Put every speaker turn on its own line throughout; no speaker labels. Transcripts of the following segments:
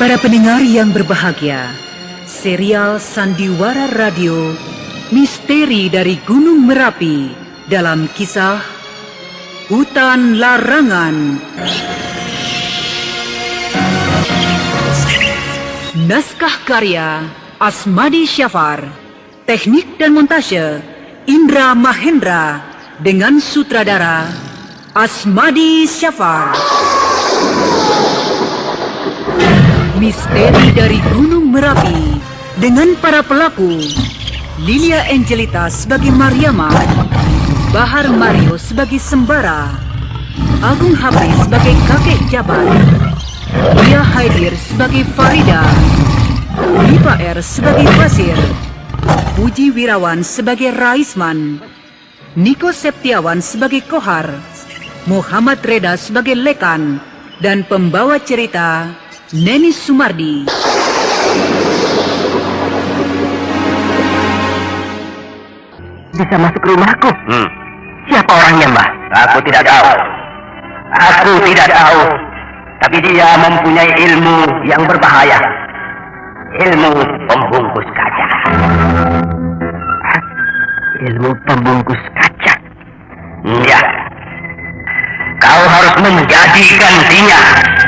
Para pendengar yang berbahagia, serial Sandiwara Radio Misteri dari Gunung Merapi dalam kisah Hutan Larangan. Naskah karya Asmadi Syafar, teknik dan montase Indra Mahendra dengan sutradara Asmadi Syafar. Misteri dari Gunung Merapi dengan para pelaku Lilia Angelita sebagai Mariama, Bahar Mario sebagai Sembara, Agung Hafiz sebagai Kakek Jabat, Dia Haidir sebagai Farida, Lipa R sebagai Basir, Puji Wirawan sebagai Raisman, Niko Septiawan sebagai Kohar, Muhammad Reda sebagai Lekan, dan pembawa cerita Neni Sumardi.
Bisa masuk rumahku? Siapa orangnya, Mbah?
Aku tidak tahu. Aku tidak tahu. Tapi dia mempunyai ilmu yang berbahaya. Ilmu pembungkus kaca.
Ilmu pembungkus kaca?
Ya. Kau harus menjadi gantinya.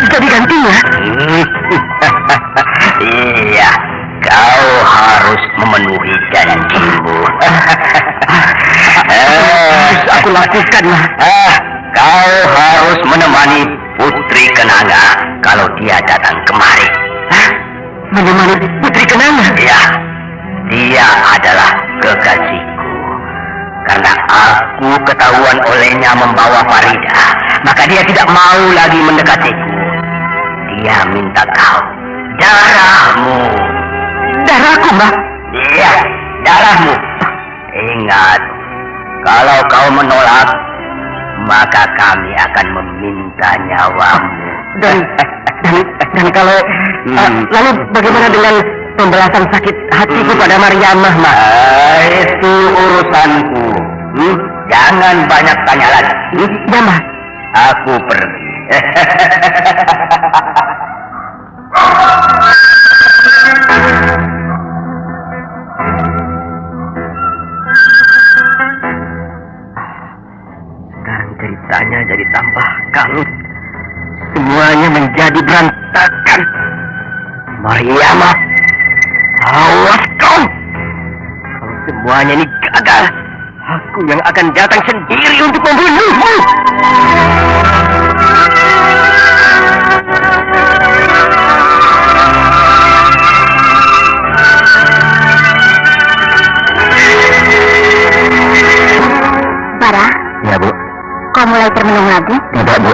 Jadi gantinya?
Iya. Kau harus memenuhi janjimu.
Harus aku lakukan.
Kau harus menemani Putri Kenanga kalau dia datang kemari.
Menemani Putri Kenanga?
Ya, dia adalah kekasihku. Karena aku ketahuan olehnya membawa Farida, maka dia tidak mau lagi mendekatiku. Dia minta kau, darahmu.
Darahku, Mbah?
Iya, darahmu. Ingat, kalau kau menolak, maka kami akan meminta nyawamu.
Dan kalau lalu bagaimana dengan pembalasan sakit hatiku pada Mariamah, Mbah?
Itu urusanku. Jangan banyak tanya lagi.
Ya, Mbah.
Aku pergi.
Sekarang ceritanya jadi tambah kalut. Semuanya menjadi berantakan.
Mariamah,
Awas kau! Kalau semuanya ini gagal, aku yang akan datang sendiri untuk membunuhmu.
Bara?
Ya, Bu.
Kau mulai termenung lagi?
Tidak, Bu.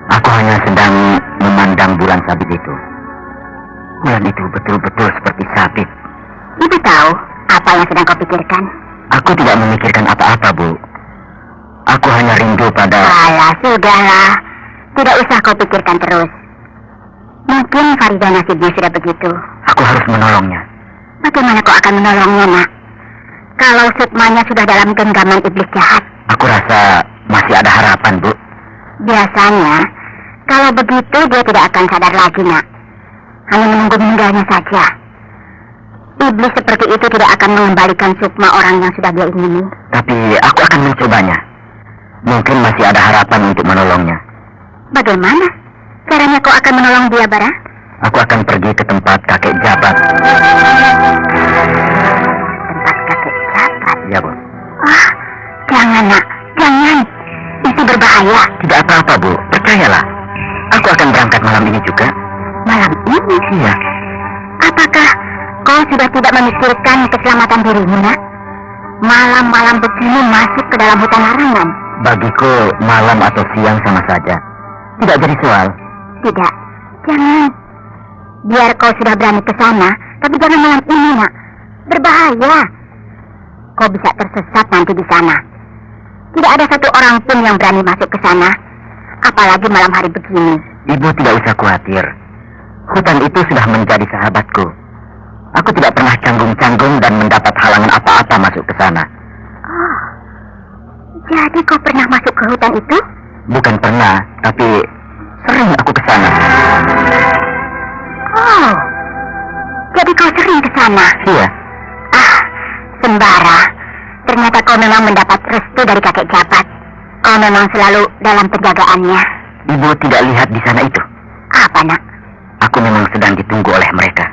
Aku hanya sedang memandang bulan sabit itu. Bulan itu betul-betul seperti sabit.
Ibu tahu apa yang sedang kau pikirkan?
Aku tidak memikirkan apa-apa, Bu. Aku hanya rindu pada...
Alah, sudahlah. Tidak usah kau pikirkan terus. Mungkin Farida nasibnya sudah begitu.
Aku harus menolongnya.
Bagaimana kau akan menolongnya, nak? Kalau Sukmanya sudah dalam genggaman iblis jahat.
Aku rasa masih ada harapan, Bu.
Biasanya, kalau begitu dia tidak akan sadar lagi, nak. Hanya menunggu meninggalnya saja. Iblis seperti itu tidak akan mengembalikan Sukma orang yang sudah dia ingini.
Tapi aku akan mencobanya. Mungkin masih ada harapan untuk menolongnya.
Bagaimana caranya kau akan menolong dia, Bara?
Aku akan pergi ke tempat kakek Jabat.
Tempat kakek Jabat?
Ya, Bu.
Ah, jangan, nak. Jangan. Itu berbahaya.
Tidak apa-apa, Bu. Percayalah. Aku akan berangkat malam ini juga.
Malam ini?
Iya.
Apakah kau sudah tidak memikirkan keselamatan dirimu, nak? Malam-malam begini masuk ke dalam hutan larangan.
Bagiku, malam atau siang sama saja. Tidak jadi soal.
Tidak. Jangan. Biar kau sudah berani ke sana, tapi jangan malam ini, nak. Berbahaya. Kau bisa tersesat nanti di sana. Tidak ada satu orang pun yang berani masuk ke sana. Apalagi malam hari begini.
Ibu tidak usah khawatir. Hutan itu sudah menjadi sahabatku. Aku tidak pernah canggung-canggung dan mendapat halangan apa-apa masuk ke sana.
Oh, jadi kau pernah masuk ke hutan itu?
Bukan pernah, tapi sering aku ke sana.
Oh, jadi kau sering ke sana?
Iya.
Sembara, ternyata kau memang mendapat restu dari kakek Jabat. Kau memang selalu dalam penjagaannya.
Ibu tidak lihat di sana itu?
Apa, Nak?
Aku memang sedang ditunggu oleh mereka.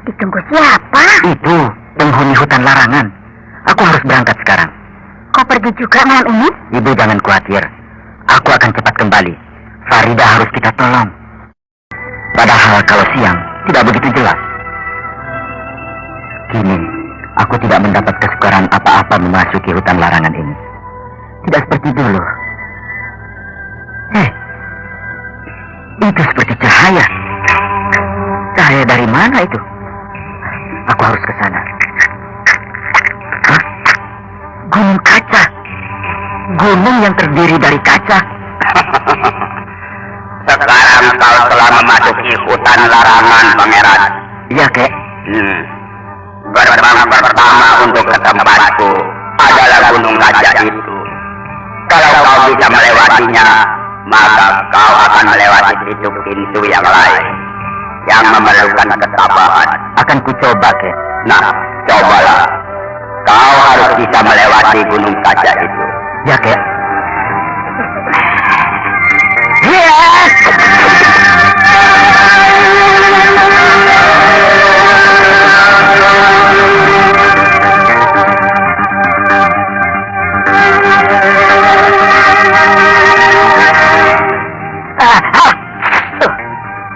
Ditunggu siapa?
Itu penghuni hutan larangan. Aku harus berangkat sekarang.
Kau pergi juga malam ini?
Ibu jangan khawatir. Aku akan cepat kembali. Farida harus kita tolong. Padahal kalau siang tidak begitu jelas. Kini aku tidak mendapat kesukaran apa-apa memasuki hutan larangan ini. Tidak seperti dulu. Itu seperti cahaya. Cahaya dari mana itu? Aku harus ke sana. Hah? Gunung kaca. Gunung yang terdiri dari kaca.
Sekarang kau telah memasuki hutan larangan, Pangeran.
Iya, Kek.
Gerbang pertama untuk ke tempatku adalah gunung kaca itu. Kalau kau bisa melewatinya, maka kau akan melewati pintu-pintu yang lain yang memerlukan ketabahan.
Akan kucoba, Kek.
Nah, cobalah. Kau harus bisa melewati gunung kaca itu.
Ya, Kek.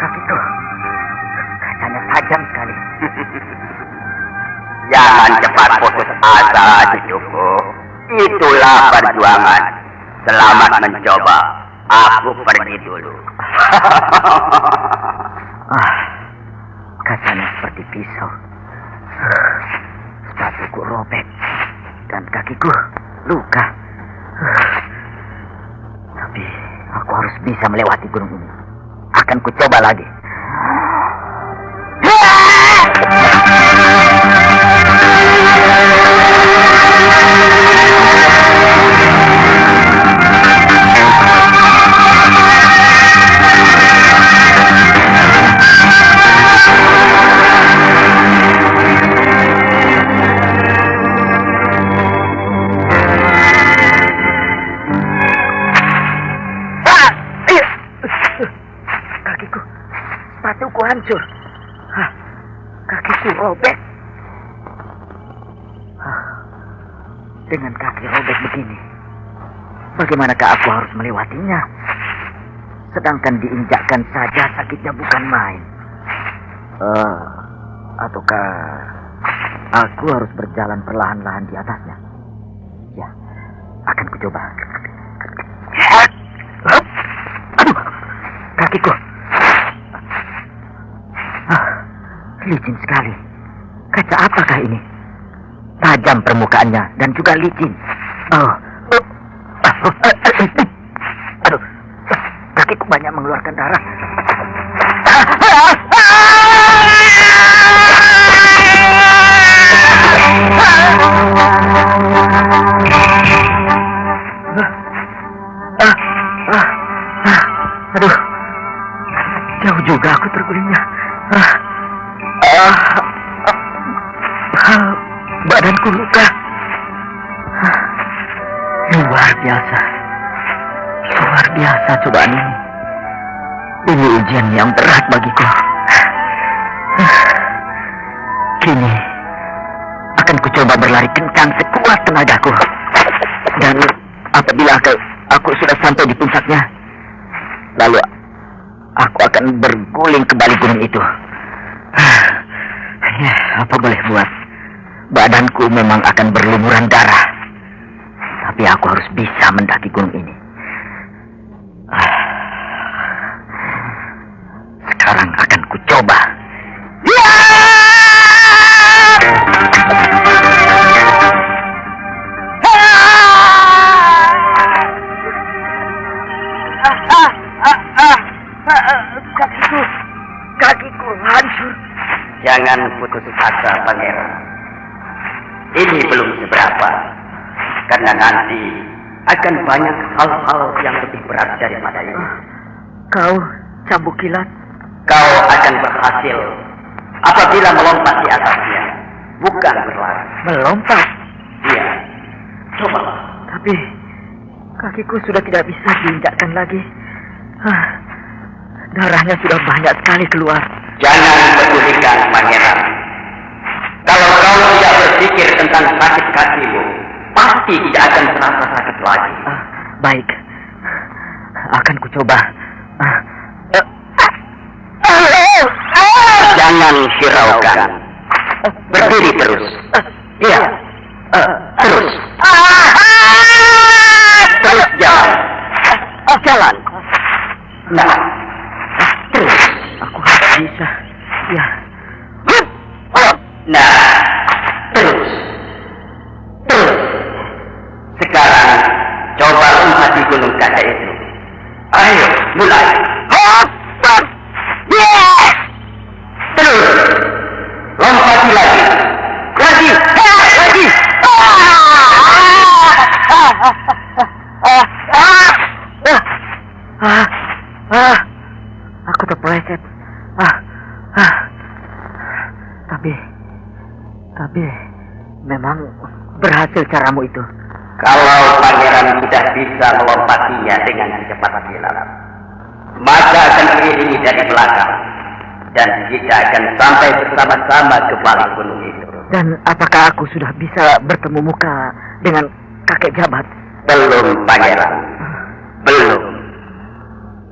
Kakiku. Kacanya tajam sekali.
Jangan cepat putus asa, cucuku. Itulah perjuangan. Selamat mencoba. Aku pergi dulu.
Kacanya seperti pisau. Sepatuku robek dan kakiku luka. Tapi aku harus bisa melewati gunung ini. Akan kucoba lagi. Sepatuku hancur. Kakiku robek. Dengan kaki robek begini, bagaimanakah aku harus melewatinya? Sedangkan diinjakkan saja sakitnya bukan main. Ataukah aku harus berjalan perlahan-lahan di atasnya? Ya, akan kucoba. Aduh, kakiku. Licin sekali. Kaca apakah ini? Tajam permukaannya dan juga licin. Aduh, kakiku banyak mengeluarkan darah. Aduh, jauh juga aku tergulingnya. Badanku luka. Luar biasa. Luar biasa cobaan ini. Ini ujian yang berat bagiku. Kini akan kucoba berlari kencang sekuat tenagaku. Dan apabila aku sudah sampai di puncaknya, lalu aku akan berguling ke balik gunung itu. Ya, apa boleh buat? Badanku memang akan berlumuran darah. Tapi aku harus bisa mendaki gunung ini. Sekarang akan kucoba. Kakiku hancur.
Jangan putus asa, Pangeran. Ini belum seberapa. Karena nanti akan banyak hal-hal yang lebih berat daripada ini.
Kau, Cambuk Kilat,
kau akan berhasil apabila melompat di atasnya, bukan berlari.
Melompat?
Iya, coba.
Tapi kakiku sudah tidak bisa diinjakkan lagi. Darahnya sudah banyak sekali keluar.
Jangan pedulikan, pangeran. Kalau kau tidak berpikir tentang sakit kakimu, pasti tidak akan terasa sakit lagi.
Baik, akan kucoba.
Jangan hiraukan. Berdiri terus. Iya. Terus. Terus jalan. Jalan. Nah. Terus.
Aku harus bisa. Ya.
Nah. Terus. Terus. Sekarang coba lompat di gunung kaca itu. Ayo, mulai. Terus. Lompati lagi. Lagi. Lagi.
Aku terpeleset. Tapi memang berhasil caramu itu.
Kalau pangeran sudah bisa melompatinya dengan secepat kilat, maka akan diiringi dari belakang, dan kita akan sampai bersama-sama ke balik gunung itu.
Dan apakah aku sudah bisa bertemu muka dengan kakek jabat?
Belum, pangeran. Belum.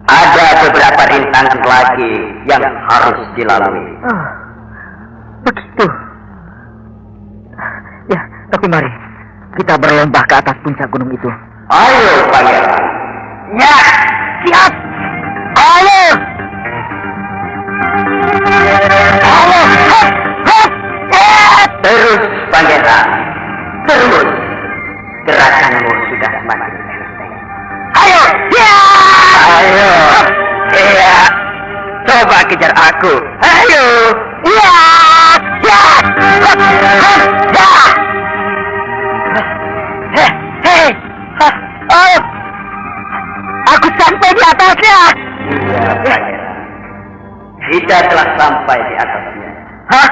Ada beberapa rintangan lagi yang harus dilalui.
Begitu. Ya, tapi mari kita berlomba ke atas puncak gunung itu.
Ayo, pangeran.
Ya, siap. Ayo. Ayo. Hop, hop.
Terus, pangeran. Terus. Gerakanmu sudah semakin enteng.
Ayo. Ya.
Ayo. Iya. Coba kejar aku. Ayo.
Ya. Ya. Hop, hop. Ya. Hei. Oh. Aku sampai di atasnya.
Iya, pangeran. Kita telah sampai di atasnya.
Hah?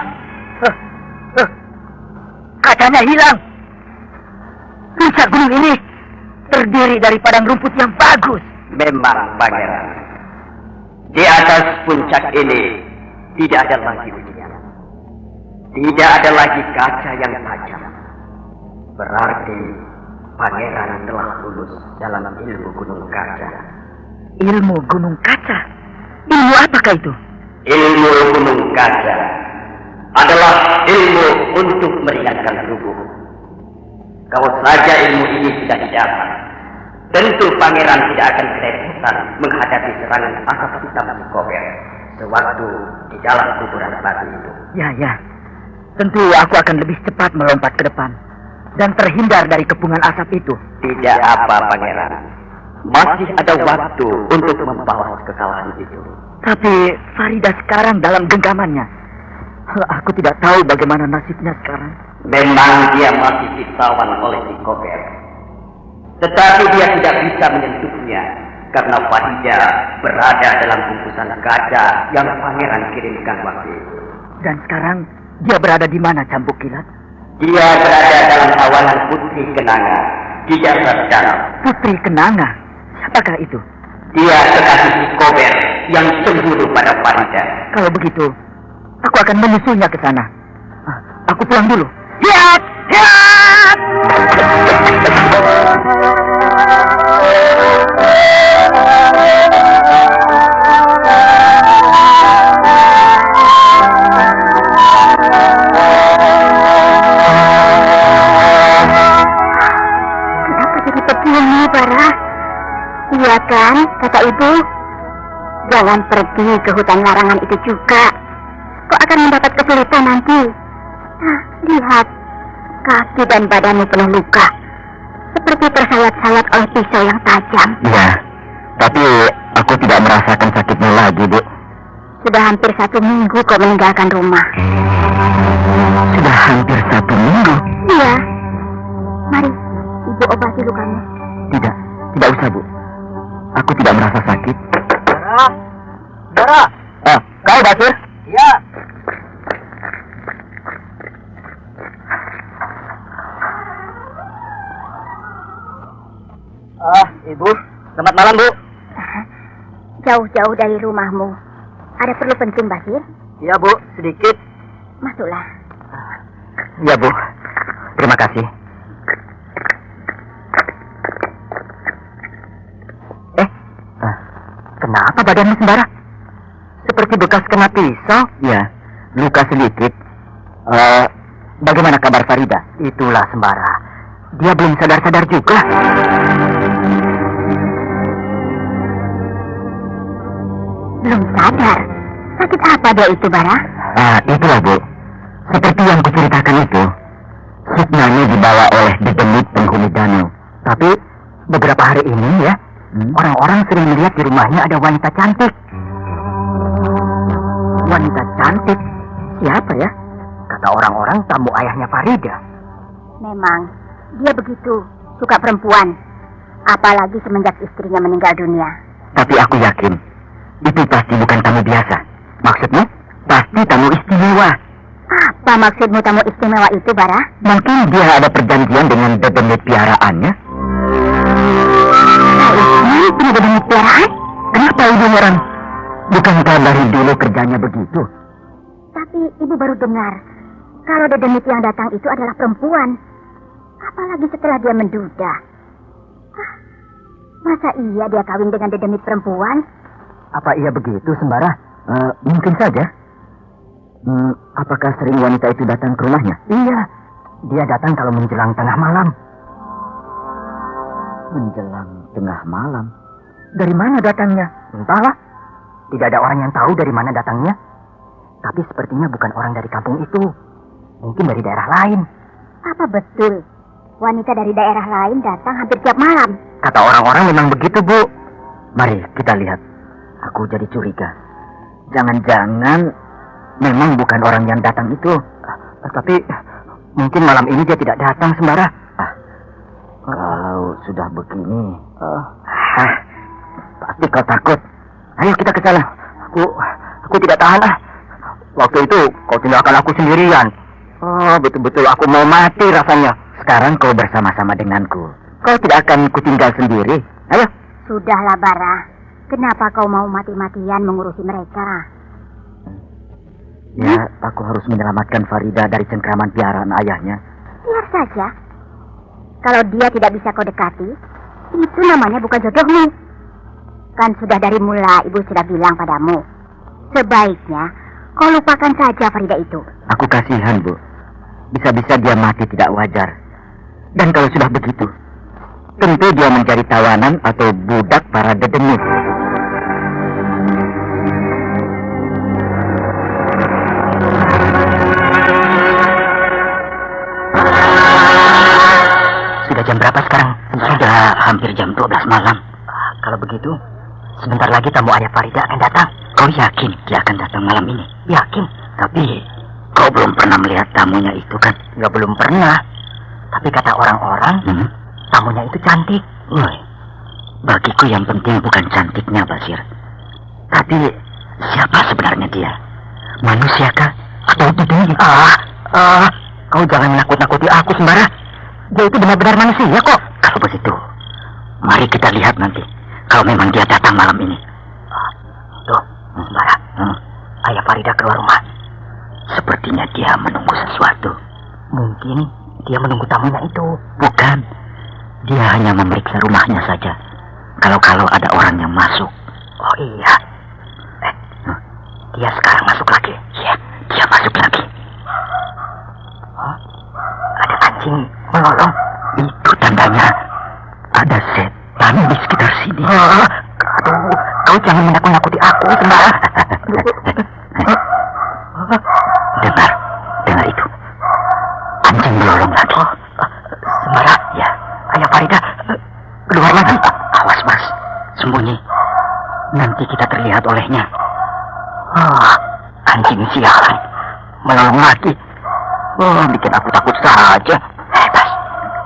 Kacanya hilang. Puncak gunung ini terdiri dari padang rumput yang bagus.
Memang, pangeran. Di atas puncak ini tidak ada lagi ujian. Tidak ada lagi kaca yang tajam. Berarti pangeran telah lulus dalam ilmu gunung kaca.
Ilmu gunung kaca? Ilmu apakah itu?
Ilmu gunung kaca adalah ilmu untuk meringankan tubuh. Kalau saja ilmu ini tidak didapat, tentu pangeran tidak akan kerepotan menghadapi serangan asap hitam Kober sewaktu di dalam kuburan batu itu.
Ya. Tentu aku akan lebih cepat melompat ke depan dan terhindar dari kepungan asap itu.
Tidak apa, pangeran. Masih ada waktu untuk membalas kekalahan itu.
Tapi Farida sekarang dalam genggamannya. Aku tidak tahu bagaimana nasibnya sekarang.
Memang dia masih ditawan oleh si Kober. Tetapi dia tidak bisa menyentuhnya karena Farida berada dalam bungkusan kaca yang pangeran kirimkan waktu itu.
Dan sekarang dia berada di mana, Cambuk Kilat?
Dia berada dalam tawanan Putri Kenanga di dasar danau.
Putri Kenanga? Siapakah itu?
Dia kekasih si Kober yang cemburu pada Farida.
Kalau begitu, aku akan menyusulnya ke sana. Aku pulang dulu.
Hiat! Hiat!
Kenapa jadi begini, Bara? Iya kan, kata ibu? Jangan pergi ke hutan larangan itu juga. Kau akan mendapat kesulitan nanti. Nah, lihat. Kaki dan badanmu penuh luka. Seperti tersayat-sayat oleh pisau yang tajam.
Iya, tapi aku tidak merasakan sakitnya lagi, Bu.
Sudah hampir 1 minggu kau meninggalkan rumah.
Sudah hampir 1 minggu?
Iya. Mari, ibu obati lukamu.
Tidak usah, Bu. Aku tidak merasa sakit. Dara! Basir?
Iya.
Ibu. Selamat malam, Bu.
Jauh-jauh dari rumahmu. Ada perlu penting, Basir?
Iya, Bu. Sedikit.
Masuklah.
Iya, Bu. Terima kasih. Kenapa badanmu sembara? Seperti bekas kena pisau. Ya, luka sedikit. Bagaimana kabar Farida? Itulah sembara. Dia belum sadar-sadar juga.
Belum sadar. Sakit apa dia itu, Bara?
Itulah, Bu. Seperti yang kuceritakan itu, Sukmani dibawa oleh dedemit penghuni danau. Tapi beberapa hari ini ya, orang-orang sering melihat di rumahnya ada wanita cantik. Wanita cantik? Siapa ya? Kata orang-orang tamu ayahnya Farida.
Memang, dia begitu. Suka perempuan. Apalagi semenjak istrinya meninggal dunia.
Tapi aku yakin, itu pasti bukan tamu biasa. Maksudmu? Pasti tamu istimewa.
Apa maksudmu tamu istimewa itu, Bara?
Mungkin dia ada perjanjian dengan dedemit piaraannya.
Ini punya dedemit piaraan?
Kenapa ibu orang? Bukankah dari dulu kerjanya begitu?
Tapi ibu baru dengar kalau dedemit yang datang itu adalah perempuan. Apalagi setelah dia menduda. Masa iya dia kawin dengan dedemit perempuan?
Apa iya begitu, Sembara? Mungkin saja. Apakah sering wanita itu datang ke rumahnya? Iya, dia datang kalau menjelang tengah malam. Menjelang tengah malam? Dari mana datangnya? Entahlah. Tidak ada orang yang tahu dari mana datangnya. Tapi sepertinya bukan orang dari kampung itu. Mungkin dari daerah lain.
Apa betul? Wanita dari daerah lain datang hampir tiap malam.
Kata orang-orang memang begitu, Bu. Mari kita lihat. Aku jadi curiga. Jangan-jangan memang bukan orang yang datang itu. Tapi mungkin malam ini dia tidak datang, Sembara. Kalau sudah begini, pasti kau takut. Ayo kita ke sana. Aku tidak tahan. Waktu itu kau tinggalkan aku sendirian. Betul-betul aku mau mati rasanya. Sekarang kau bersama-sama denganku. Kau tidak akan kutinggal sendiri. Ayo.
Sudahlah, Bara. Kenapa kau mau mati-matian mengurusi mereka?
Ya, aku harus menyelamatkan Farida dari cengkraman piaraan ayahnya.
Biar saja. Kalau dia tidak bisa kau dekati, itu namanya bukan jodohmu. Kan sudah dari mula ibu sudah bilang padamu. Sebaiknya kau lupakan saja Farida itu.
Aku kasihan, Bu. Bisa-bisa dia mati tidak wajar. Dan kalau sudah begitu, tentu dia menjadi tawanan atau budak para dedemit. Sudah jam berapa sekarang? Sudah hampir jam 12 malam. Kalau begitu, sebentar lagi tamu ayah Farida akan datang. Kau yakin dia akan datang malam ini? Yakin. Tapi kau belum pernah melihat tamunya itu kan? Ya belum pernah. Tapi kata orang-orang, tamunya itu cantik. Woy, bagiku yang penting bukan cantiknya, Basir. Tapi siapa sebenarnya dia? Manusiakah? Atau dedemit? Kau jangan menakut-nakuti aku, Sembara. Dia itu benar-benar manusia kok. Kalau begitu, mari kita lihat nanti. Kalau memang dia datang malam ini. Tuh, Sembara. Ayah Farida keluar rumah. Sepertinya dia menunggu sesuatu. Mungkin dia menunggu tamunya itu. Bukan. Dia hanya memeriksa rumahnya saja. Kalau ada orang yang masuk. Oh iya. Dia sekarang masuk lagi. Iya, dia masuk lagi. Ada anjing melolong. Itu tandanya ada setan di sekitar sini. Aduh, kau jangan menakut-nakuti aku, Sembara. Dengar itu. Anjing melolong lagi. Sembara, ya. Ayah Farida, keluar lagi. Awas, Mas. Sembunyi. Nanti kita terlihat olehnya. Anjing sialan. Melolong lagi. Bikin aku takut saja. Bas,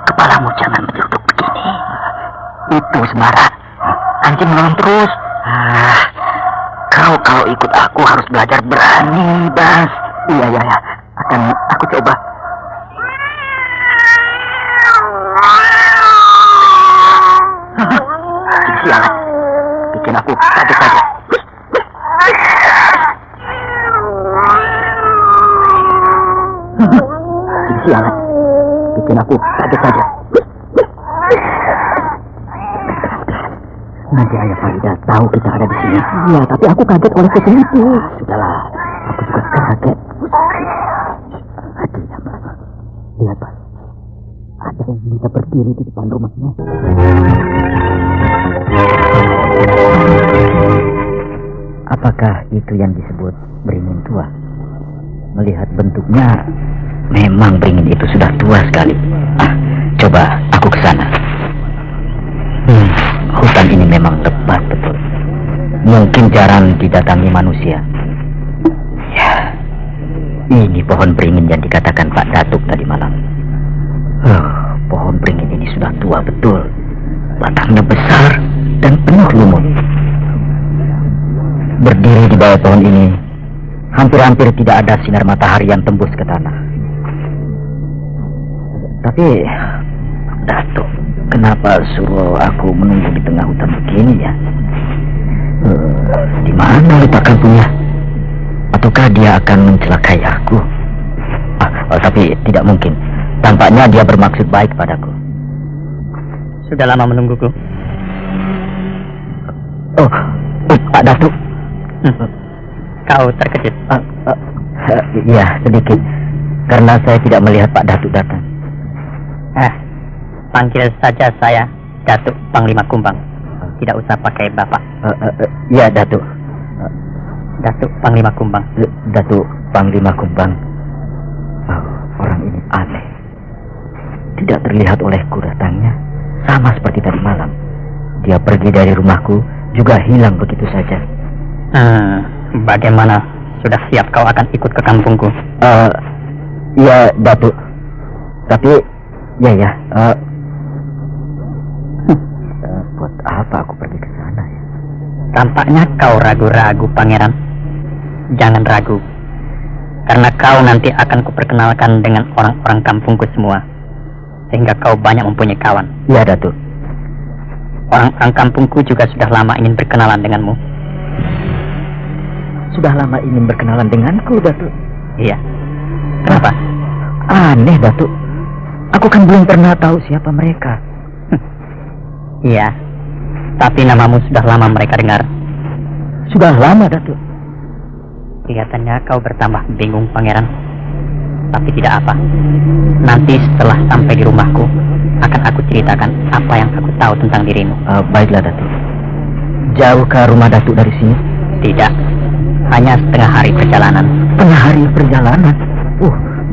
kepalamu jangan menyeruduk begini. Itu Sembara. Anjing melolong terus. Kau Kalau ikut aku harus belajar berani, Bas. Iya. Akan aku coba. Sialan. Bikin aku kaget saja. Sialan. Bikin aku kaget saja. Nanti Ayah Farida tahu kita ada di sini. Iya, tapi aku kaget oleh sesuatu. Sudahlah, aku juga kaget. Hati-hati, Mas. Lihat, Pak. Ada yang bisa berdiri di depan rumahnya. Apakah itu yang disebut beringin tua? Melihat bentuknya, memang beringin itu sudah tua sekali. Coba aku ke sana. Hutan ini memang lebat betul. Mungkin jarang didatangi manusia. Ya, ini pohon beringin yang dikatakan Pak Datuk tadi malam. Pohon beringin ini sudah tua betul. Batangnya besar dan penuh lumut. Berdiri di bawah pohon ini, hampir-hampir tidak ada sinar matahari yang tembus ke tanah. Tapi, Datuk, kenapa suruh aku menunggu di tengah hutan begini ya? Di mana letak kampungnya? Ataukah dia akan mencelakai aku? Tapi tidak mungkin. Tampaknya dia bermaksud baik padaku.
Sudah lama menungguku.
Pak Datuk.
Kau terkejut?
Iya, sedikit. Karena saya tidak melihat Pak Datuk datang.
Panggil saja saya Datuk Panglima Kumbang. Tidak usah pakai Bapak.
Iya, Datuk.
Datuk Panglima Kumbang.
Datuk Panglima Kumbang. Orang ini aneh. Tidak terlihat olehku datangnya. Sama seperti tadi malam. Dia pergi dari rumahku, juga hilang begitu saja.
Bagaimana? Sudah siap kau akan ikut ke kampungku?
Iya, Datuk. Tapi, ya. Buat apa aku pergi ke sana ya?
Tampaknya kau ragu-ragu, Pangeran. Jangan ragu. Karena kau nanti akan kuperkenalkan dengan orang-orang kampungku semua. Sehingga kau banyak mempunyai kawan.
Iya, Datuk.
Orang-orang kampungku juga sudah lama ingin berkenalan denganmu.
Sudah lama ingin berkenalan denganku, Datuk?
Iya. Kenapa?
Aneh, Datuk. Aku kan belum pernah tahu siapa mereka.
Iya. Tapi namamu sudah lama mereka dengar.
Sudah lama, Datuk.
Kelihatannya kau bertambah bingung, Pangeran. Tapi tidak apa. Nanti setelah sampai di rumahku, akan aku ceritakan apa yang aku tahu tentang dirimu.
Baiklah, Datuk. Jauhkah rumah Datuk dari sini?
Tidak. Hanya setengah hari perjalanan.
Setengah hari perjalanan?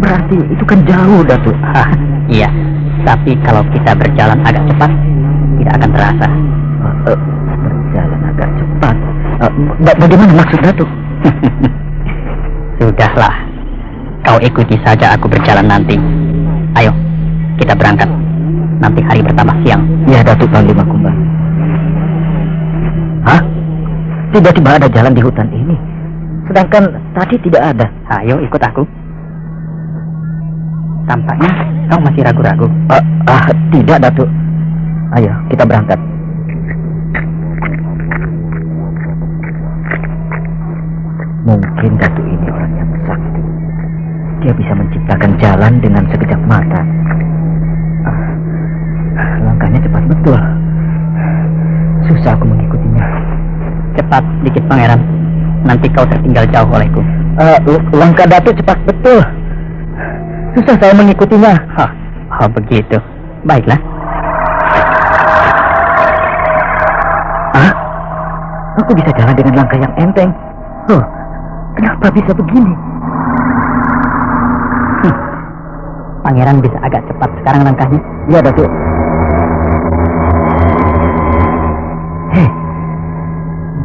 Berarti itu kan jauh, Datuk.
Iya. Tapi kalau kita berjalan agak cepat, tidak akan terasa.
Berjalan agak cepat? Bagaimana maksud Datuk?
Sudahlah. Kau ikuti saja aku berjalan nanti. Ayo, kita berangkat. Nanti hari bertambah siang.
Ya, Datuk Panglima Kumbang. Hah? Tiba-tiba ada jalan di hutan ini. Sedangkan tadi tidak ada.
Ayo, ikut aku. Tampaknya kau masih ragu-ragu.
Tidak, Datuk. Ayo, kita berangkat. Mungkin Datuk ini orang yang sakti. Dia bisa menciptakan jalan dengan sekejap mata. Langkahnya cepat betul. Susah aku mengikutinya.
Cepat sedikit, Pangeran. Nanti kau tertinggal jauh olehku.
Langkah Datuk cepat betul. Susah saya mengikutinya.
Begitu. Baiklah.
Aku bisa jalan dengan langkah yang enteng. Kenapa bisa begini?
Pangeran bisa agak cepat sekarang langkahnya.
Ya, Datuk.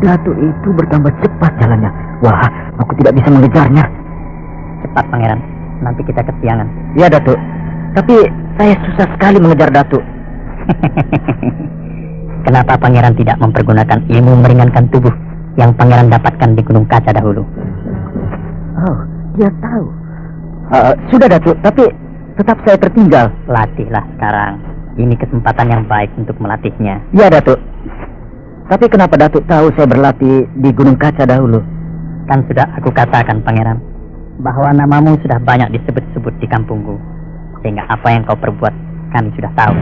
Datuk itu bertambah cepat jalannya. Wah, aku tidak bisa mengejarnya.
Cepat, Pangeran. Nanti kita kesiangan.
Ya, Datuk. Tapi saya susah sekali mengejar Datuk.
Kenapa Pangeran tidak mempergunakan ilmu meringankan tubuh yang pangeran dapatkan di Gunung Kaca dahulu.
Oh, dia tahu. Sudah Datuk, tapi tetap saya tertinggal.
Latihlah sekarang. Ini kesempatan yang baik untuk melatihnya.
Ya Datuk. Tapi kenapa Datuk tahu saya berlatih di Gunung Kaca dahulu?
Kan sudah aku katakan, pangeran, bahwa namamu sudah banyak disebut-sebut di kampungku. Sehingga apa yang kau perbuat, kami sudah tahu.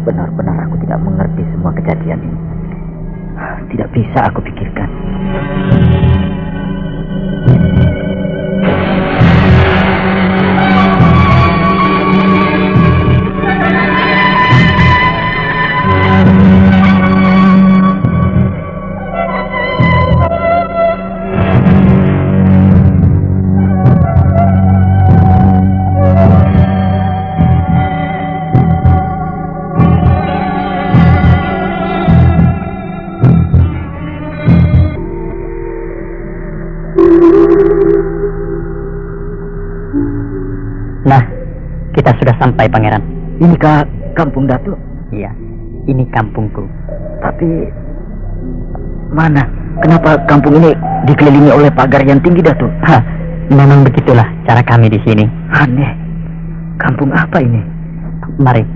Benar-benar aku tidak mengerti semua kejadian ini. Tidak bisa aku pikirkan.
Nah, kita sudah sampai, pangeran.
Inikah kampung Datuk?
Iya, ini kampungku.
Tapi mana? Kenapa kampung ini dikelilingi oleh pagar yang tinggi, Datuk?
Hah, memang begitulah cara kami di sini.
Aneh. Kampung apa ini?
Mari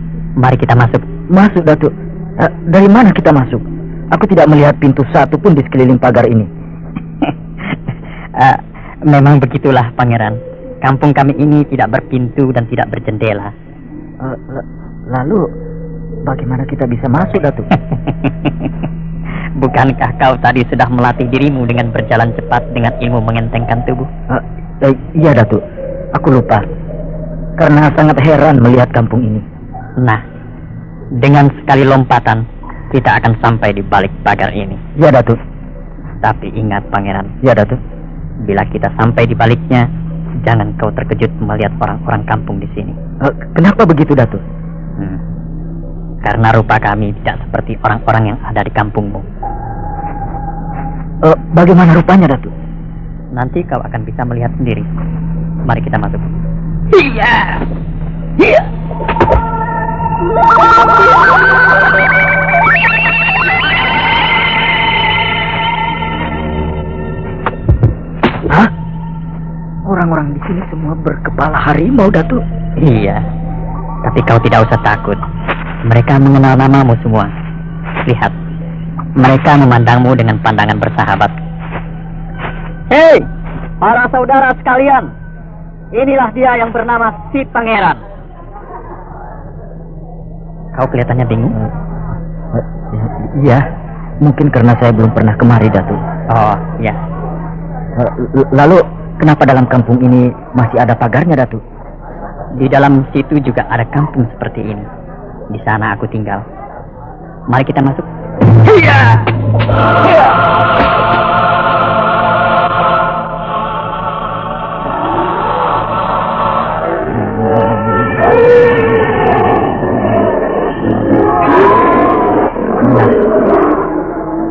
kita masuk.
Masuk, Datuk. Dari mana kita masuk? Aku tidak melihat pintu satu pun di sekeliling pagar ini.
Memang begitulah, pangeran. Kampung kami ini tidak berpintu dan tidak berjendela.
Lalu bagaimana kita bisa masuk, Datuk?
Bukankah kau tadi sudah melatih dirimu dengan berjalan cepat dengan ilmu mengentengkan tubuh?
Iya, Datuk. Aku lupa. Karena sangat heran melihat kampung ini.
Nah, dengan sekali lompatan, kita akan sampai di balik pagar ini.
Iya, Datuk.
Tapi ingat, pangeran.
Iya, Datuk.
Bila kita sampai di baliknya, jangan kau terkejut melihat orang-orang kampung di sini.
Kenapa begitu, Datuk?
Karena rupa kami tidak seperti orang-orang yang ada di kampungmu.
Bagaimana rupanya, Datuk?
Nanti kau akan bisa melihat sendiri. Mari kita masuk.
Iya. Iya. Hah? Orang-orang di sini semua berkepala harimau, Datuk.
Iya. Tapi kau tidak usah takut. Mereka mengenal namamu semua. Lihat. Mereka memandangmu dengan pandangan bersahabat. Hei, para saudara sekalian. Inilah dia yang bernama Si Pangeran. Kau kelihatannya bingung.
Iya, mungkin karena saya belum pernah kemari, Datuk.
Oh, ya.
Lalu, kenapa dalam kampung ini masih ada pagarnya, Datuk?
Di dalam situ juga ada kampung seperti ini. Di sana aku tinggal. Mari kita masuk.
Iya.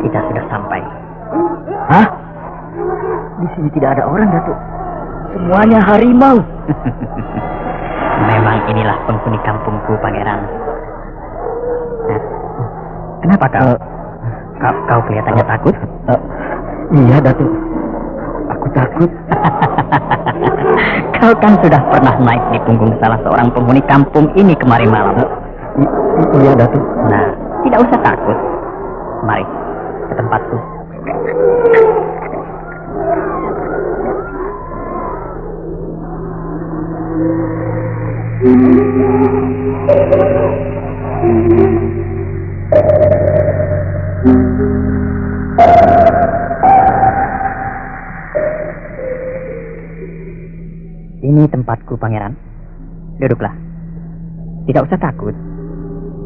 Kita sudah sampai.
Hah? Di sini tidak ada orang, Datuk. Semuanya harimau.
Memang inilah penghuni kampungku, Pangeran. Kenapa kau? Kau kelihatannya takut?
Iya, Datuk. Aku takut.
Kau kan sudah pernah naik di punggung salah seorang penghuni kampung ini kemarin malam.
Iya, Datuk.
Nah, tidak usah takut. Mari, ke tempatku. Ini tempatku, Pangeran. Duduklah. Tidak usah takut.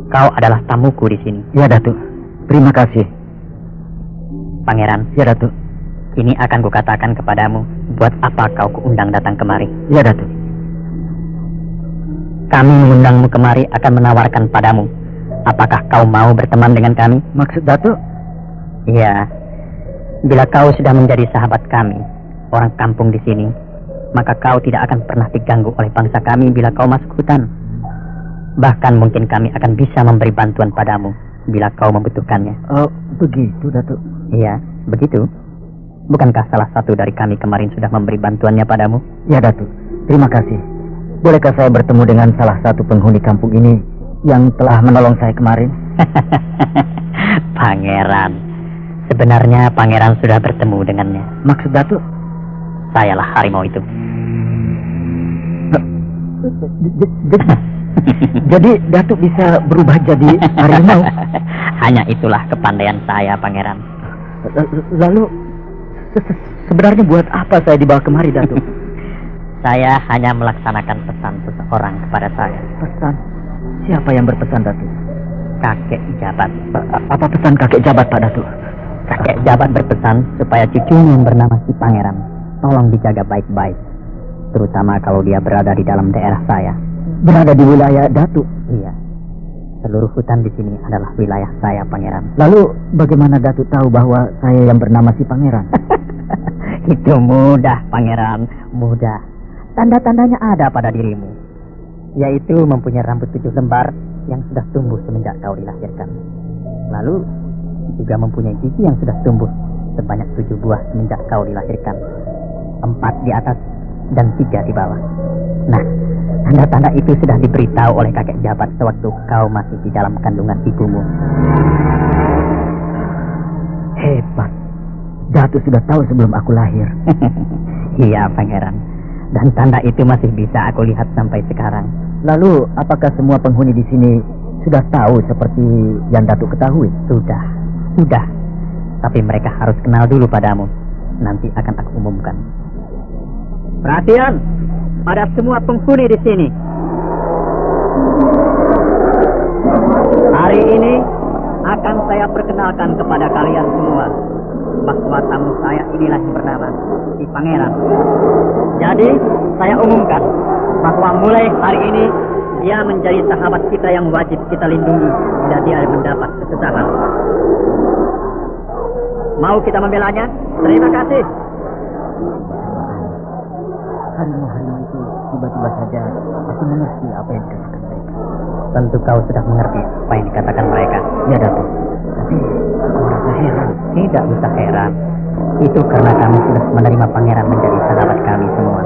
Kau adalah tamuku di sini.
Ya, Datuk. Terima kasih.
Pangeran.
Ya, Datuk.
Ini akan kukatakan kepadamu. Buat apa kau kuundang datang kemari?
Ya, Datuk.
Kami mengundangmu kemari akan menawarkan padamu. Apakah kau mau berteman dengan kami?
Maksud Datuk?
Iya. Bila kau sudah menjadi sahabat kami, orang kampung di sini, maka kau tidak akan pernah diganggu oleh bangsa kami bila kau masuk hutan. Bahkan mungkin kami akan bisa memberi bantuan padamu bila kau membutuhkannya.
Oh, begitu, Datuk.
Iya, begitu. Bukankah salah satu dari kami kemarin sudah memberi bantuannya padamu?
Ya, Datuk. Terima kasih. Bolehkah saya bertemu dengan salah satu penghuni kampung ini yang telah menolong saya kemarin?
Pangeran. Sebenarnya pangeran sudah bertemu dengannya.
Maksud Datuk?
Sayalah harimau itu.
Jadi Datuk bisa berubah jadi harimau?
Hanya itulah kepandaian saya, pangeran.
Lalu sebenarnya buat apa saya dibawa kemari, Datuk?
Saya hanya melaksanakan pesan seseorang kepada saya.
Pesan? Siapa yang berpesan, Datuk?
Kakek jabat.
Apa pesan kakek jabat, Pak Datuk?
Kakek jabat berpesan supaya cucunya yang bernama si pangeran tolong dijaga baik-baik, terutama kalau dia berada di dalam daerah saya.
Berada di wilayah Datuk?
Iya. Seluruh hutan di sini adalah wilayah saya, pangeran.
Lalu bagaimana Datuk tahu bahwa saya yang bernama si pangeran?
Itu mudah, pangeran, mudah. Tanda-tandanya ada pada dirimu, yaitu mempunyai rambut 7 lembar yang sudah tumbuh semenjak kau dilahirkan. Lalu juga mempunyai gigi yang sudah tumbuh sebanyak 7 buah semenjak kau dilahirkan. 4 di atas dan 3 di bawah. Nah, tanda-tanda itu sudah diberitahu oleh kakek jabat sewaktu kau masih di dalam kandungan ibumu.
Hebat. Datuk sudah tahu sebelum aku lahir.
Iya, pangeran. Dan tanda itu masih bisa aku lihat sampai sekarang.
Lalu, apakah semua penghuni di sini sudah tahu seperti yang Datuk ketahui?
Sudah. Tapi mereka harus kenal dulu padamu. Nanti akan aku umumkan. Perhatian pada semua penghuni di sini. Hari ini akan saya perkenalkan kepada kalian semua bahwa tamu saya inilah yang bernama si Pangeran. Jadi saya umumkan bahwa mulai hari ini dia menjadi sahabat kita yang wajib kita lindungi bila dia mendapat kesusahan. Mau kita membelanya? Terima kasih.
Harimau-harimau itu tiba-tiba saja aku mengerti apa yang dikatakan mereka.
Tentu kau sudah mengerti apa yang dikatakan mereka.
Ya, Datuk. Tapi aku merasa heran.
Tidak usah heran. Itu karena kami sudah menerima pangeran menjadi sahabat kami semua.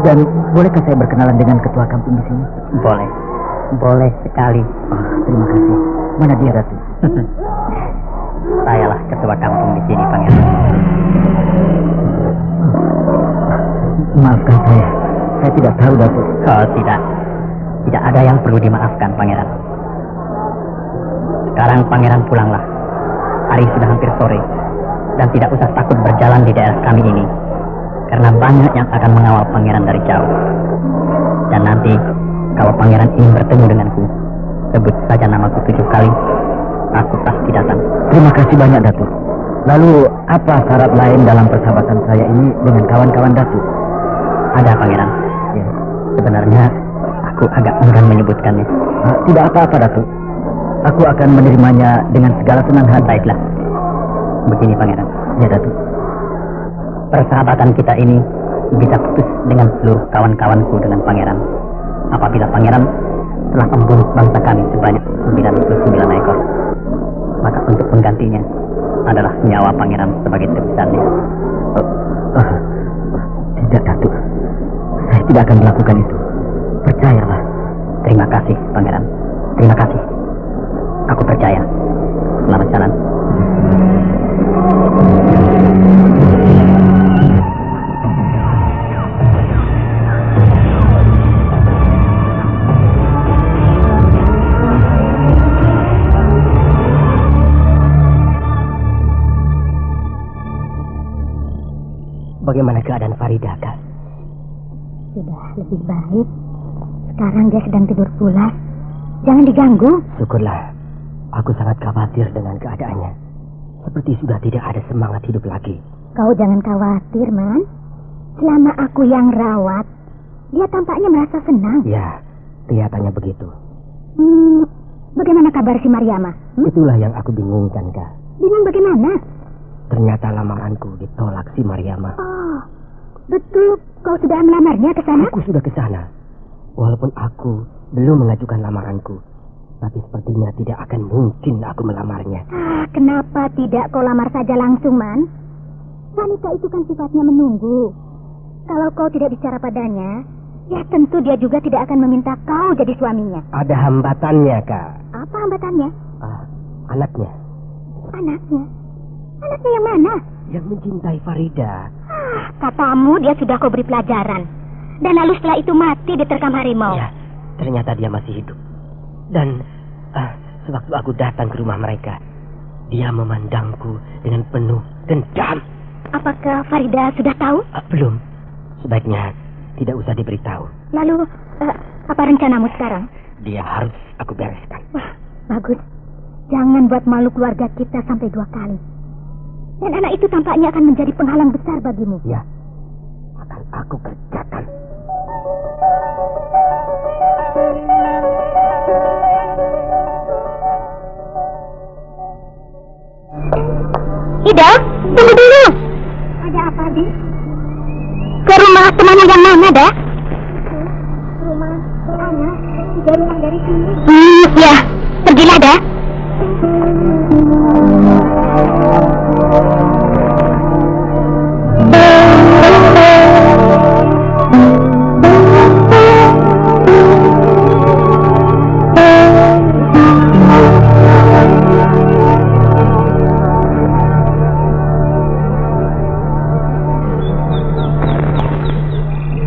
Dan bolehkah saya berkenalan dengan ketua kampung di sini?
Boleh sekali.
Oh, terima kasih. Mana dia, Datuk?
Sayalah ketua kampung di sini, pangeran.
Maafkan saya. Saya tidak tahu, Datuk.
Oh, tidak ada yang perlu dimaafkan, pangeran. Sekarang pangeran pulanglah. Hari sudah hampir sore. Dan tidak usah takut berjalan di daerah kami ini, karena banyak yang akan mengawal pangeran dari jauh. Dan nanti kalau pangeran ingin bertemu denganku, sebut saja namaku 7 kali. Aku pasti datang.
Terima kasih banyak, Datuk. Lalu apa syarat lain dalam persahabatan saya ini dengan kawan-kawan Datuk?
Ada, pangeran.
Ya.
Sebenarnya aku agak enggan menyebutkannya.
Tidak apa-apa, Datuk. Aku akan menerimanya dengan segala senang hati.
Baiklah. Begini, pangeran.
Ya, Datuk.
Persahabatan kita ini bisa putus dengan seluruh kawan-kawanku dengan pangeran apabila pangeran telah membunuh bangsa kami sebanyak 99 ekor. Maka untuk penggantinya adalah nyawa pangeran sebagai tebusannya.
Tidak, Datuk. Saya tidak akan melakukan itu. Percayalah.
Terima kasih, pangeran. Terima kasih. Aku percaya. Selamat jalan.
Bagaimana keadaan Farida, Kak?
Sudah lebih baik. Sekarang dia sedang tidur pulas. Jangan diganggu.
Syukurlah. Aku sangat khawatir dengan keadaannya. Seperti sudah tidak ada semangat hidup lagi.
Kau jangan khawatir, Man. Selama aku yang rawat, dia tampaknya merasa senang.
Ya, kelihatannya begitu.
Bagaimana kabar si Mariama?
Itulah yang aku bingungkan, Kak.
Bingung bagaimana?
Ternyata lamaranku ditolak si Mariama.
Oh, betul kau sudah melamarnya ke sana?
Aku sudah ke sana. Walaupun aku belum mengajukan lamaranku. Tapi sepertinya tidak akan mungkin aku melamarnya.
Kenapa tidak kau lamar saja langsung, Man? Wanita itu kan sifatnya menunggu. Kalau kau tidak bicara padanya, ya tentu dia juga tidak akan meminta kau jadi suaminya.
Ada hambatannya, Kak.
Apa hambatannya?
Anaknya.
Anaknya? Anaknya yang mana?
Yang mencintai Farida.
Katamu dia sudah kau beri pelajaran. Dan lalu setelah itu mati diterkam harimau.
Ya, ternyata dia masih hidup. Dan sewaktu aku datang ke rumah mereka, dia memandangku dengan penuh dendam.
Apakah Farida sudah tahu?
Belum. Sebaiknya tidak usah diberitahu.
Lalu, apa rencanamu sekarang?
Dia harus aku bereskan.
Wah, bagus. Jangan buat malu keluarga kita sampai 2 kali. Dan anak itu tampaknya akan menjadi penghalang besar bagimu.
Ya, akan aku kerjakan.
Ida, tunggu dulu. Ada apa, Di? Ke rumah temanmu yang mana, Dah? Rumah Ana, 3 rumah dari sini. Ya, pergilah, Dah.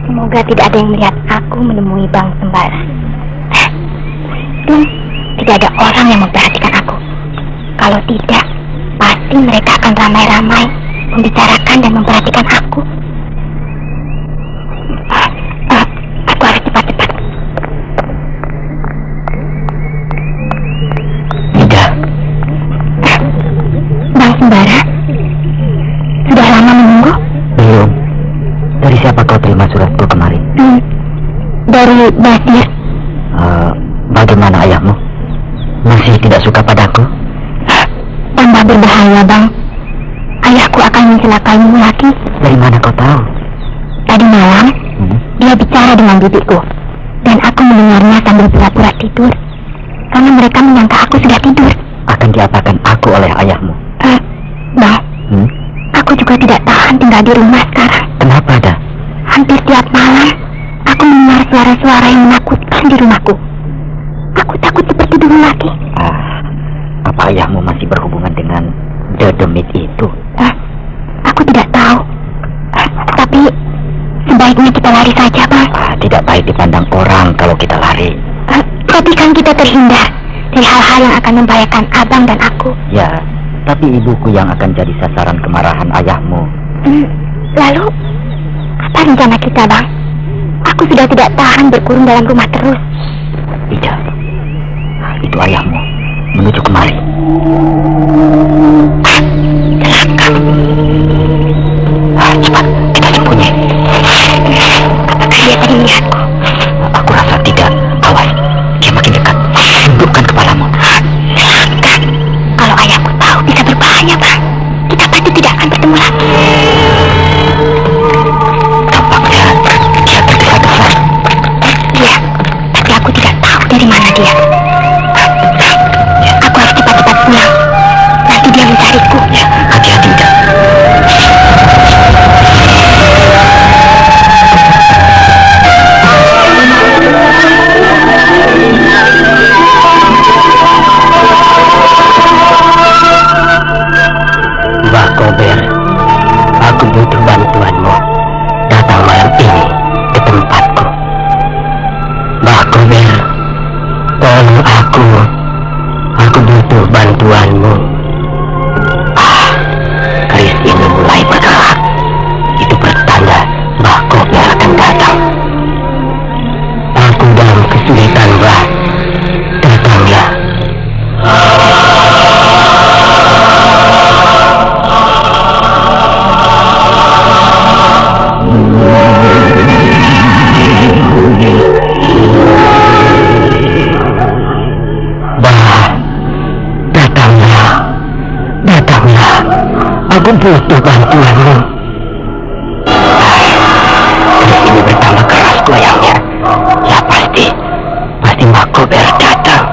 Semoga tidak ada yang melihat aku menemui Bang Sembara. Dan tidak ada orang yang memperhatikan aku. Kalau tidak, pasti mereka akan ramai-ramai membicarakan dan memperhatikan aku. Aku harus cepat-cepat.
Tidak.
Bang Sembara, sudah lama menunggu?
Belum. Dari siapa kau terima suratku kemarin?
Dari Basir.
Bagaimana ayahmu? Masih tidak suka padaku?
Tambah berbahaya, Bang. Ayahku akan mencelakaimu lagi.
Dari mana kau tahu?
Tadi malam, dia bicara dengan bibiku. Dan aku mendengarnya sambil pura-pura tidur. Karena mereka menyangka aku sudah tidur.
Akan diapakan aku oleh ayahmu?
Bang, aku juga tidak tahan tinggal di rumah sekarang.
Kenapa, Dah?
Hampir tiap malam, aku mendengar suara-suara yang menakutkan di rumahku. Aku takut seperti dulu lagi.
Apa ayahmu masih berhubungan dengan dedemit itu?
Aku tidak tahu. Tapi sebaiknya kita lari saja, Bang.
Tidak baik dipandang orang kalau kita lari.
Tapi kan kita terhindar dari hal-hal yang akan membahayakan Abang dan aku.
Ya, tapi ibuku yang akan jadi sasaran kemarahan ayahmu.
Lalu, apa rencana kita, Bang? Aku sudah tidak tahan berkurung dalam rumah terus.
Tidak. Itu ayahmu menuju kemari. Cepat, kita sembunyi.
Apakah dia tadi melihatku?
Aku rasa tidak. Awas, dia makin dekat. Tundukkan kepalamu.
Celaka. Kalau ayahku tahu bisa berbahaya, Bang. Kita pasti tidak akan bertemu lagi.
Tampaknya dia tergesa-gesa.
Iya, tapi aku tidak tahu dari mana dia. Aku harus cepat-cepat pulang. Nanti dia mencariku.
Ya, hati-hati, Ida. Mbah Kober, aku butuh bantuanmu. Datang malam ini ke tempatku. Mbah Kober, tolong aku. Aku butuh bantuanmu. Keris ini mulai bergerak. Itu pertanda Mbah Kober akan datang. Aku dalam kesulitan, Mbah. Datanglah. Datanglah. Aku butuh bantuanmu. Keris ini bertambah keras goyangnya. Ya pasti Mbak Kober datang.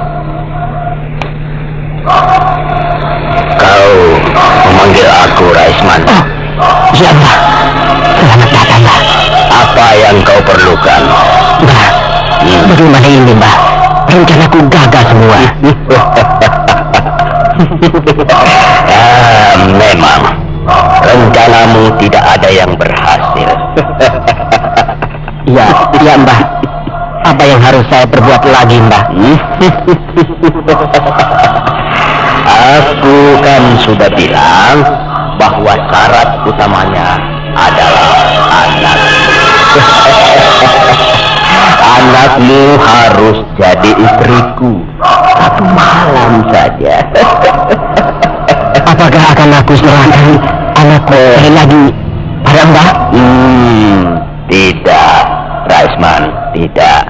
Bagaimana ini, Mbah? Rencanaku gagal semua.
Memang rencanamu tidak ada yang berhasil.
Ya, Mbah. Apa yang harus saya perbuat lagi, Mbah?
Aku kan sudah bilang bahwa syarat utamanya adalah anak. Anakmu harus jadi istriku 1 malam saja.
Apakah akan aku serahkan anakku lagi pada Mbah?
Tidak, Raisman, tidak.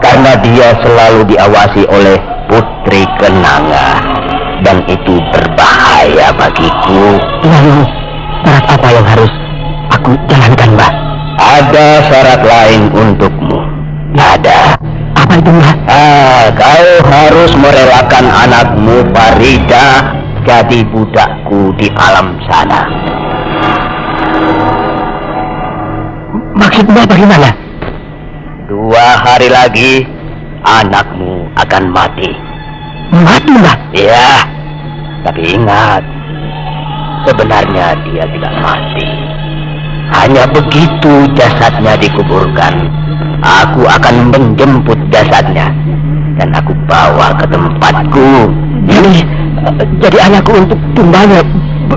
Karena dia selalu diawasi oleh Putri Kenanga. Dan itu berbahaya bagiku.
Lalu, syarat apa yang harus aku jalankan, Mbah?
Ada syarat lain untukmu. Ada.
Apa itu, Mbah?
Kau harus merelakan anakmu Farida jadi budakku di alam sana.
Maksud Mbah bagaimana?
2 hari lagi anakmu akan mati.
Mati, Mbah?
Ya, tapi ingat, sebenarnya dia tidak mati. Hanya begitu jasadnya dikuburkan, aku akan menjemput jasadnya dan aku bawa ke tempatku.
Ini jadi anakku untuk tumbangnya,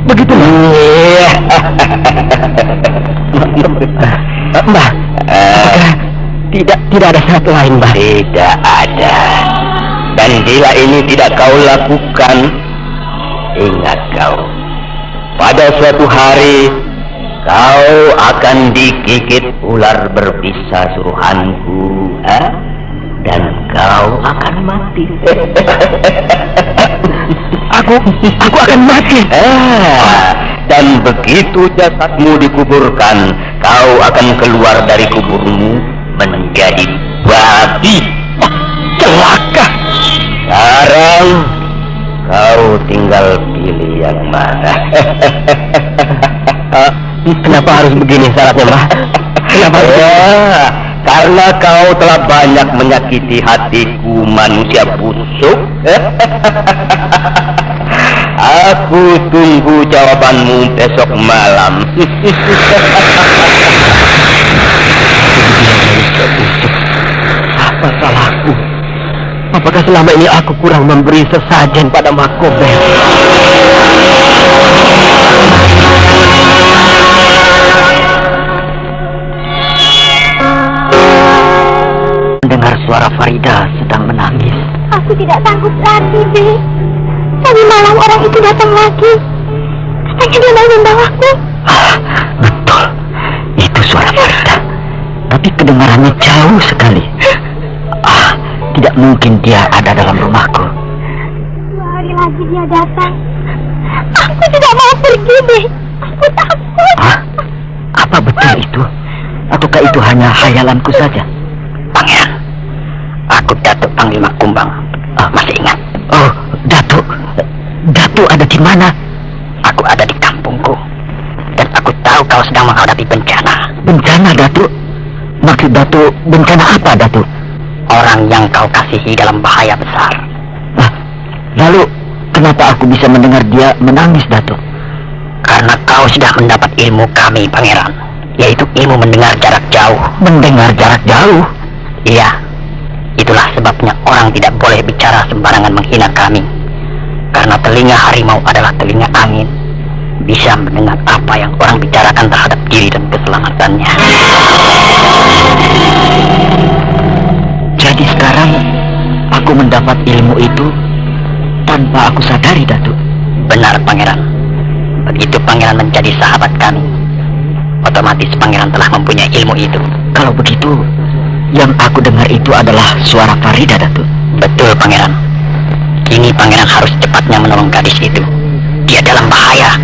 begitu, Mbah? Mbah, apakah tidak ada syarat lain, Mbah?
Tidak ada. Dan bila ini tidak kau lakukan, ingat kau, pada suatu hari kau akan digigit ular berbisa suruhanku, dan kau akan mati.
Aku akan mati.
Dan begitu jasadmu dikuburkan, kau akan keluar dari kuburmu menjadi babi.
Celaka.
Sekarang kau tinggal pilih yang mana.
Kenapa harus begini syaratnya, Mbah? Kenapa?
Karena kau telah banyak menyakiti hatiku, manusia busuk. Aku tunggu jawabanmu besok malam.
Apa salahku? Apakah selama ini aku kurang memberi sesajen pada Makober? Mendengar suara Farida sedang menangis.
Aku tidak takut lagi, Bi. Tadi malam orang itu datang lagi. Katanya dia mau membawaku.
Betul. Itu suara Farida. Tapi kedengarannya jauh sekali. Tidak mungkin dia ada dalam rumahku.
2 hari lagi dia datang. Aku tidak mau pergi, Bi. Aku takut.
Apa betul itu? Ataukah itu hanya khayalanku saja?
Pangeran, aku Datuk Panglima Kumbang. Masih ingat?
Oh, Datuk. Datuk ada di mana?
Aku ada di kampungku. Dan aku tahu kau sedang menghadapi bencana.
Bencana, Datuk? Maksud Datuk, bencana apa, Datuk?
Orang yang kau kasihi dalam bahaya besar.
Lalu, kenapa aku bisa mendengar dia menangis, Datuk?
Karena kau sudah mendapat ilmu kami, Pangeran. Yaitu ilmu mendengar jarak jauh.
Mendengar jarak jauh?
Iya. Itulah sebabnya orang tidak boleh bicara sembarangan menghina kami. Karena telinga harimau adalah telinga angin. Bisa mendengar apa yang orang bicarakan terhadap diri dan keselamatannya.
Jadi sekarang aku mendapat ilmu itu tanpa aku sadari, Datuk.
Benar, Pangeran. Begitu Pangeran menjadi sahabat kami, otomatis Pangeran telah mempunyai ilmu itu.
Kalau begitu, yang aku dengar itu adalah suara Farida, Datuk.
Betul, Pangeran. Kini Pangeran harus cepatnya menolong gadis itu. Dia dalam bahaya.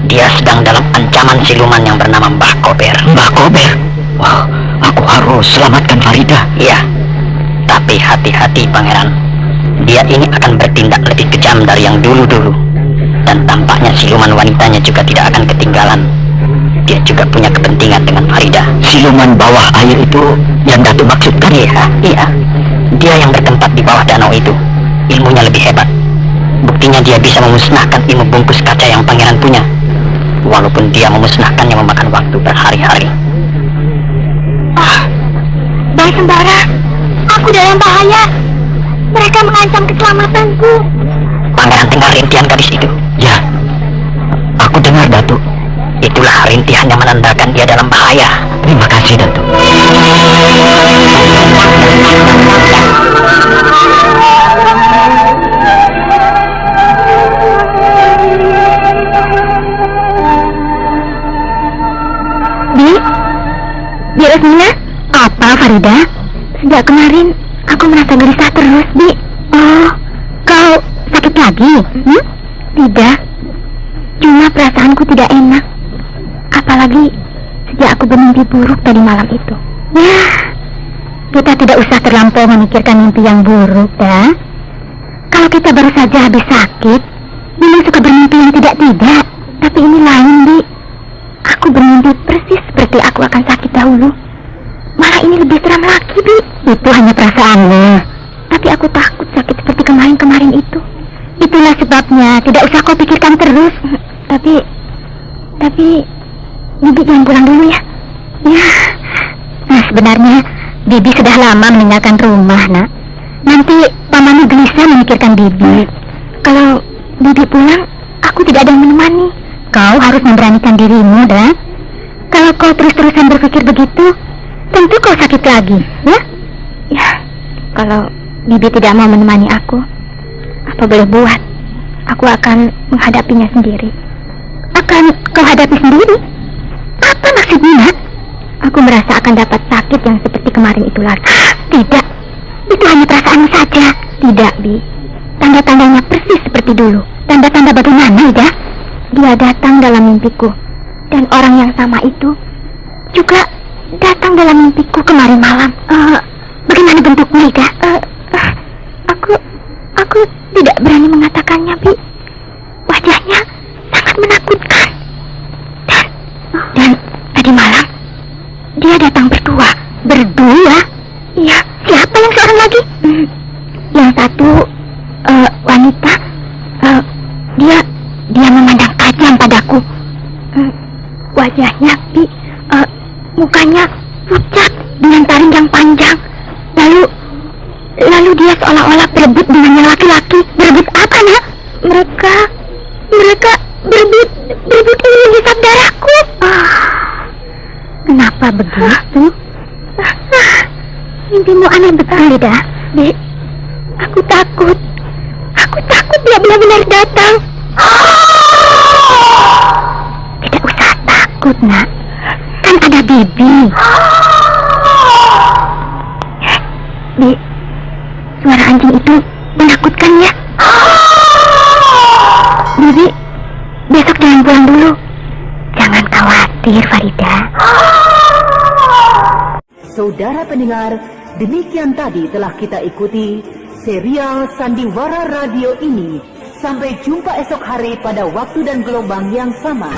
Dia sedang dalam ancaman siluman yang bernama Mbah Kober.
Mbah Kober? Wah, aku harus selamatkan Farida.
Iya. Tapi hati-hati, Pangeran. Dia ini akan bertindak lebih kejam dari yang dulu-dulu. Dan tampaknya siluman wanitanya juga tidak akan ketinggalan
Dia juga punya kepentingan dengan Farida.
Siluman bawah air itu yang Datuk maksudkan?
Iya. Dia yang bertempat di bawah danau itu. Ilmunya lebih hebat. Buktinya dia bisa memusnahkan ilmu bungkus kaca yang pangeran punya. Walaupun dia memusnahkannya memakan waktu berhari-hari.
Bayi Sembara, aku dalam bahaya. Mereka mengancam keselamatanku.
Pangeran dengar rintihan gadis itu?
Ya, aku dengar, Datuk.
Itulah rintihan yang menandakan dia dalam bahaya.
Terima kasih, Datuk.
Bi Rosmina, apa Farida? Sejak kemarin aku merasa gelisah terus, Bi. Oh, kau sakit lagi? Tidak, cuma perasaanku tidak enak. Apalagi sejak aku bermimpi buruk tadi malam itu. Ya, kita tidak usah terlampau memikirkan mimpi yang buruk, dah. Kalau kita baru saja habis sakit, memang suka bermimpi yang tidak-tidak. Tapi ini lain, Bi. Aku bermimpi persis seperti aku akan sakit dahulu. Malah ini lebih seram lagi, Bi. Itu hanya perasaanmu. Tapi aku takut sakit seperti kemarin-kemarin itu. Itulah sebabnya tidak usah kau pikirkan terus. Tapi Bibi jangan pulang dulu ya. Ya. Nah, sebenarnya Bibi sudah lama meninggalkan rumah, Nak. Nanti pamanmu gelisah memikirkan Bibi. Kalau Bibi pulang, aku tidak ada yang menemani. Kau harus memberanikan dirimu, dah. Kalau kau terus-terusan berpikir begitu, tentu kau sakit lagi, ya? Ya, kalau Bibi tidak mau menemani aku, apa boleh buat? Aku akan menghadapinya sendiri. Akan kau hadapi sendiri? Apa maksudnya, Nak? Aku merasa akan dapat sakit yang seperti kemarin itu lagi. Tidak, itu hanya perasaanmu saja. Tidak, Bi. Tanda-tandanya persis seperti dulu. Tanda-tanda bagaimana, Ida? Dia datang dalam mimpiku. Dan orang yang sama itu juga datang dalam mimpiku kemarin malam. Bagaimana bentuknya, Ida? Aku tidak berani mengatakannya, Bi. Wajahnya sangat menakutkan. Dan tadi malam dia datang berdua. Berdua? Iya. Siapa yang seorang lagi? Yang satu wanita. Dia memandang tajam padaku. Wajahnya, Bi, mukanya pucat dengan taring yang panjang. Lalu dia seolah-olah berebut dengan yang laki-laki. Berebut apa, Nak? Mereka berebut ingin menghisap darahku. Kenapa begitu? Mimpimu aneh betul, Ida. Bi, aku takut dia benar-benar datang. Tidak usah takut, Nak. Kan ada Bibi. Bi, suara anjing itu menakutkan ya. Bibi, besok jangan pulang dulu. Jangan khawatir, Farida.
Saudara pendengar, demikian tadi telah kita ikuti serial Sandiwara Radio ini. Sampai jumpa esok hari pada waktu dan gelombang yang sama.